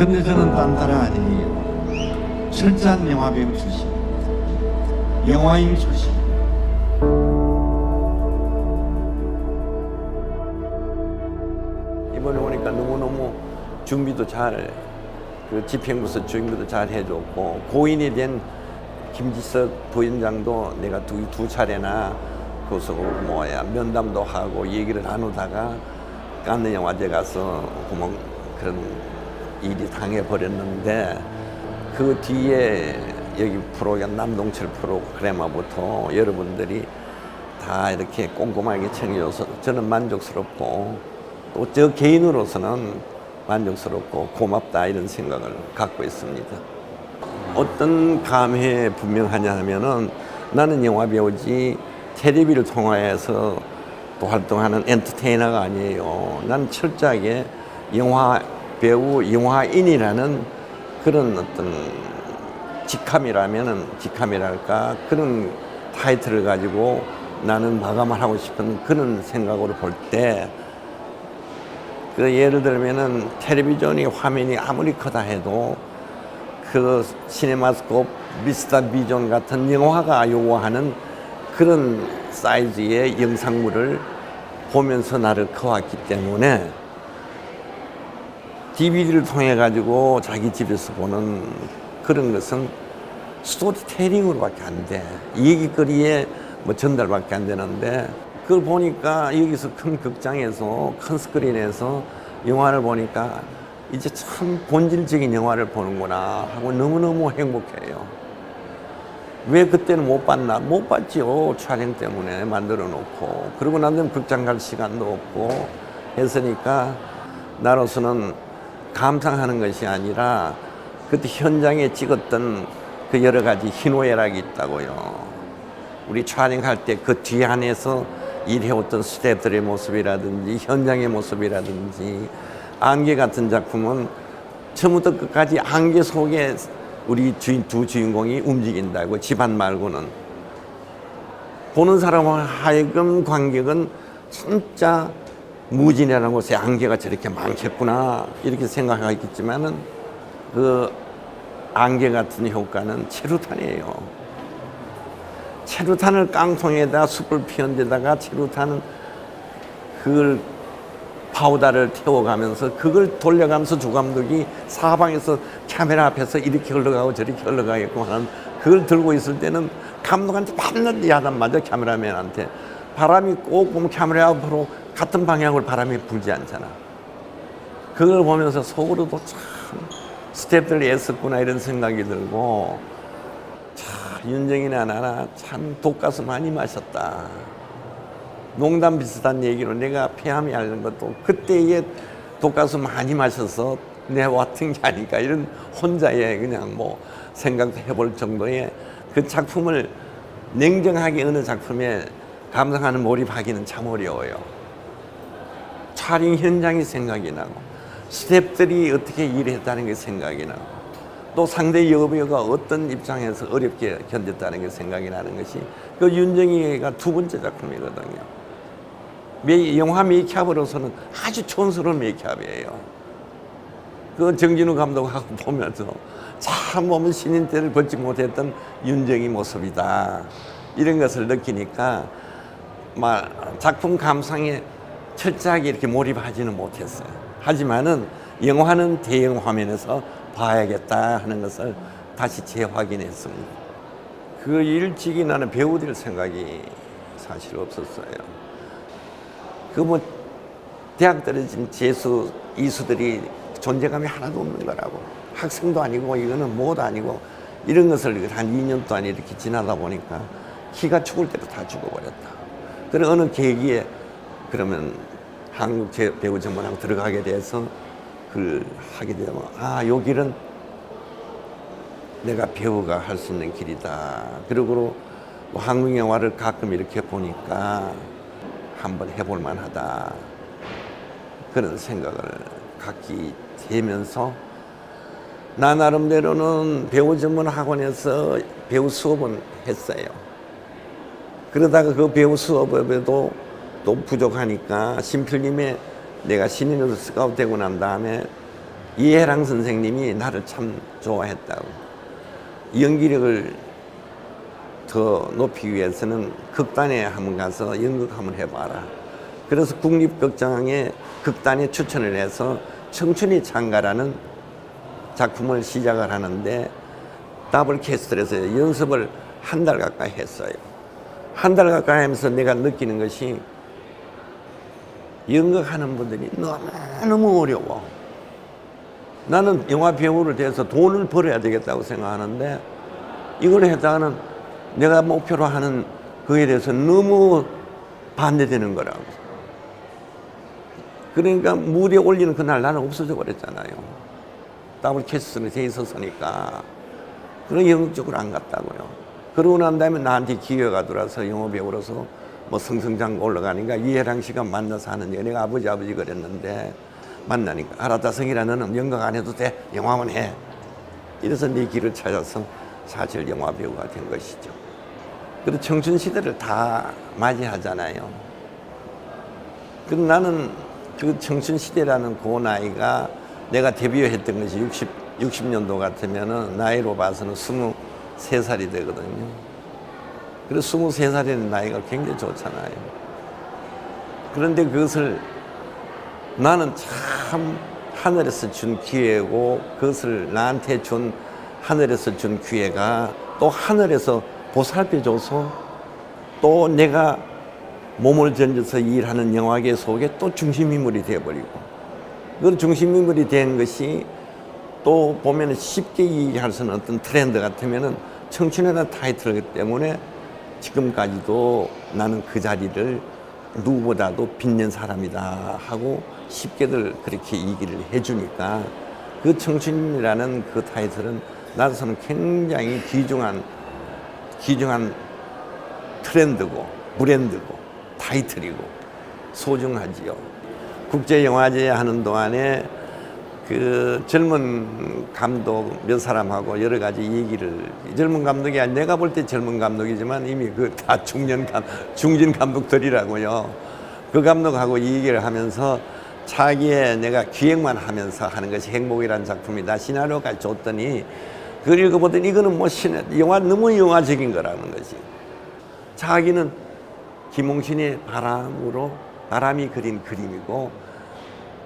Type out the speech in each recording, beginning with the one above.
근데 저는 딴 사람 아니에요. 철저한 영화배우 출신입니다. 영화인 출신. 이번에 오니까 너무너무 준비도 잘, 그 집행부서 준비도 잘 해줬고, 고인이 된 김지석 부위원장도 내가 두 차례나 거기서 면담도 하고 얘기를 나누다가 깐느 영화제 가서 그런 일이 당해버렸는데, 그 뒤에 여기 프로그램 남동철 프로그래머부터 여러분들이 다 이렇게 꼼꼼하게 챙겨줘서 저는 만족스럽고 또 저 개인으로서는 만족스럽고 고맙다 이런 생각을 갖고 있습니다. 어떤 감회에 분명하냐 하면은 나는 영화배우지 텔레비를 통해서 또 활동하는 엔터테이너가 아니에요. 난 철저하게 영화배우, 영화인이라는 그런 어떤 직함이랄까 그런 타이틀을 가지고 나는 마감을 하고 싶은 그런 생각으로 볼 때, 그 예를 들면은 텔레비전의 화면이 아무리 크다 해도 그 시네마스코프, 미스터 비전 같은 영화가 요구하는 그런 사이즈의 영상물을 보면서 나를 커왔기 때문에 DVD를 통해 가지고 자기 집에서 보는 그런 것은 스토리텔링으로밖에 안 돼. 얘기거리에 전달밖에 안 되는데, 그걸 보니까 여기서 큰 극장에서 큰 스크린에서 영화를 보니까 이제 참 본질적인 영화를 보는구나 하고 너무너무 행복해요. 왜 그때는 못 봤나? 못 봤지요. 촬영 때문에 만들어 놓고. 그러고 난 다음에 극장 갈 시간도 없고 했으니까 나로서는 감상하는 것이 아니라 그때 현장에 찍었던 그 여러 가지 희노애락이 있다고요. 우리 촬영할 때 그 뒤 안에서 일해왔던 스태프들의 모습이라든지 현장의 모습이라든지, 안개 같은 작품은 처음부터 끝까지 안개 속에 우리 두 주인공이 움직인다고, 집안 말고는. 보는 사람과 하여금 관객은 진짜 무진이라는 곳에 안개가 저렇게 많겠구나 이렇게 생각하겠지만은 그 안개 같은 효과는 체류탄이에요. 체류탄을 깡통에다 숯불 피운 데다가 체류탄 그걸 파우더를 태워가면서 그걸 돌려가면서 주감독이 사방에서 카메라 앞에서 이렇게 흘러가고 저렇게 흘러가겠고 하는 그걸 들고 있을 때는 감독한테 반드시 하단 말이야. 카메라맨한테 바람이 꼭 보면 카메라 앞으로 같은 방향으로 바람이 불지 않잖아. 그걸 보면서 속으로도 참 스태프들이 애썼구나 이런 생각이 들고, 윤정이나 나나 참 독가스 많이 마셨다. 농담 비슷한 얘기로 내가 폐암이 앓는 것도 그때에 독가스 많이 마셔서 내가 왔던 게 아닐까 이런 혼자의 그냥 생각도 해볼 정도의 그 작품을 냉정하게 어느 작품에 감상하는 몰입하기는 참 어려워요. 촬영 현장이 생각이 나고 스태프들이 어떻게 일했다는 게 생각이 나고 또 상대 여배우가 어떤 입장에서 어렵게 견뎠다는 게 생각이 나는 것이 그 윤정이가 두 번째 작품이거든요. 영화 메이크업으로서는 아주 촌스러운 메이크업이에요. 그 정진우 감독하고 보면서 참 보면 신인 때를 벗지 못했던 윤정이 모습이다 이런 것을 느끼니까 작품 감상에 철저하게 이렇게 몰입하지는 못했어요. 하지만은 영화는 대형 화면에서 봐야겠다 하는 것을 다시 재확인했습니다. 그 일찍이 나는 배우 될 생각이 사실 없었어요. 대학 떨어진 재수 이수들이 존재감이 하나도 없는 거라고. 학생도 아니고 이거는 뭐도 아니고 이런 것을 한 2년 동안 이렇게 지나다 보니까 키가 죽을 대로 다 죽어버렸다. 그래 어느 계기에 그러면 한국 배우 전문학 들어가게 돼서 그걸 하게 되면 요 길은 내가 배우가 할 수 있는 길이다. 그리고 한국 영화를 가끔 이렇게 보니까 한번 해볼 만하다. 그런 생각을 갖게 되면서 나 나름대로는 배우 전문 학원에서 배우 수업은 했어요. 그러다가 그 배우 수업에도 또 부족하니까 심필님의 내가 신인으로 스카우트 되고 난 다음에 이해랑 선생님이 나를 참 좋아했다고. 연기력을 더 높이기 위해서는 극단에 한번 가서 연극 한번 해봐라. 그래서 국립극장에 극단에 추천을 해서 청춘이 찬가라는 작품을 시작을 하는데 더블 캐스트를 해서 연습을 한 달 가까이 했어요. 한 달 가까이 하면서 내가 느끼는 것이 연극하는 분들이 너무 어려워. 나는 영화 배우를 돼서 돈을 벌어야 되겠다고 생각하는데 이걸 했다가는 내가 목표로 하는 그에 대해서 너무 반대되는 거라고. 그러니까 무대에 올리는 그날 나는 없어져 버렸잖아요. 더블 캐스트는 돼 있었으니까. 그런 연극 쪽으로 안 갔다고요. 그러고 난 다음에 나한테 기회가 들어와서 영화 배우로서 뭐 승승장구 올라가니까 이해랑 씨가 만나서 하는 얘기. 내가 아버지 그랬는데 만나니까 알았다 성일아 너는 연극 안 해도 돼. 영화만 해. 이래서 네 길을 찾아서 사실 영화 배우가 된 것이죠. 그리고 청춘 시대를 다 맞이하잖아요. 그럼 나는 그 청춘 시대라는 그 나이가 내가 데뷔했던 것이 60년도 같으면은 나이로 봐서는 23살이 되거든요. 그래서 23살이라는 나이가 굉장히 좋잖아요. 그런데 그것을 나는 참 하늘에서 준 기회고 그것을 나한테 준 하늘에서 준 기회가 또 하늘에서 보살펴줘서 또 내가 몸을 던져서 일하는 영화계 속에 또 중심인물이 되어버리고 그 중심인물이 된 것이 또 보면 쉽게 얘기할 수는 어떤 트렌드 같으면은 청춘이라는 타이틀이기 때문에 지금까지도 나는 그 자리를 누구보다도 빛낸 사람이다 하고 쉽게들 그렇게 얘기를 해주니까 그 청춘이라는 그 타이틀은 나로서는 굉장히 귀중한 트렌드고 브랜드고 타이틀이고 소중하지요. 국제영화제 하는 동안에 그 젊은 감독 몇 사람하고 여러 가지 얘기를 젊은 감독이 아니라 내가 볼 때 젊은 감독이지만 이미 그 다 중진 감독들이라고요. 그 감독하고 얘기를 하면서 자기의 내가 기획만 하면서 하는 것이 행복이라는 작품이다. 시나리오까지 줬더니 그걸 읽어보더니 이거는 뭐 영화 너무 영화적인 거라는 거지. 자기는 김홍신의 바람이 그린 그림이고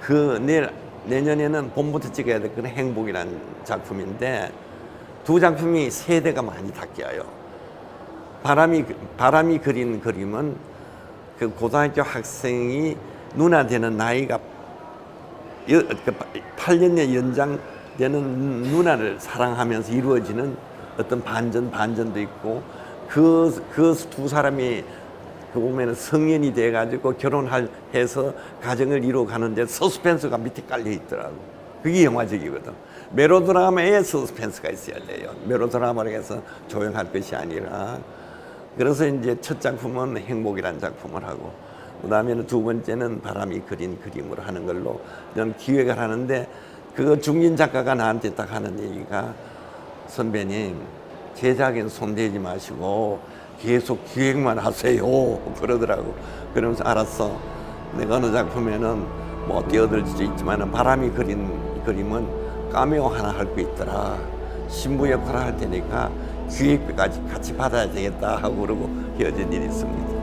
그 내년에는 봄부터 찍어야 될 그런 행복이라는 작품인데 두 작품이 세대가 많이 바뀌어요. 바람이 그린 그림은 그 고등학교 학생이 누나 되는 나이가 8년의 연장되는 누나를 사랑하면서 이루어지는 어떤 반전도 있고 그 두 사람이 그 보면은 성년이 돼가지고 해서 가정을 이루어가는데 서스펜스가 밑에 깔려 있더라고. 그게 영화적이거든. 메로드라마에 서스펜스가 있어야 돼요. 메로드라마로 해서 조용할 것이 아니라. 그래서 이제 첫 작품은 행복이라는 작품을 하고, 그 다음에는 두 번째는 바람이 그린 그림으로 하는 걸로 저는 기획을 하는데, 그 중진 작가가 나한테 딱 하는 얘기가, 선배님, 제작엔 손대지 마시고 계속 기획만 하세요. 그러더라고. 그러면서 알았어. 내가 어느 작품에는 뭐 뛰어들 수 있지만 바람이 그린 그림은 카메오 하나 할 거 있더라. 신부 역할을 할 테니까 기획비까지 같이 받아야 되겠다 하고 그러고 헤어진 일이 있습니다.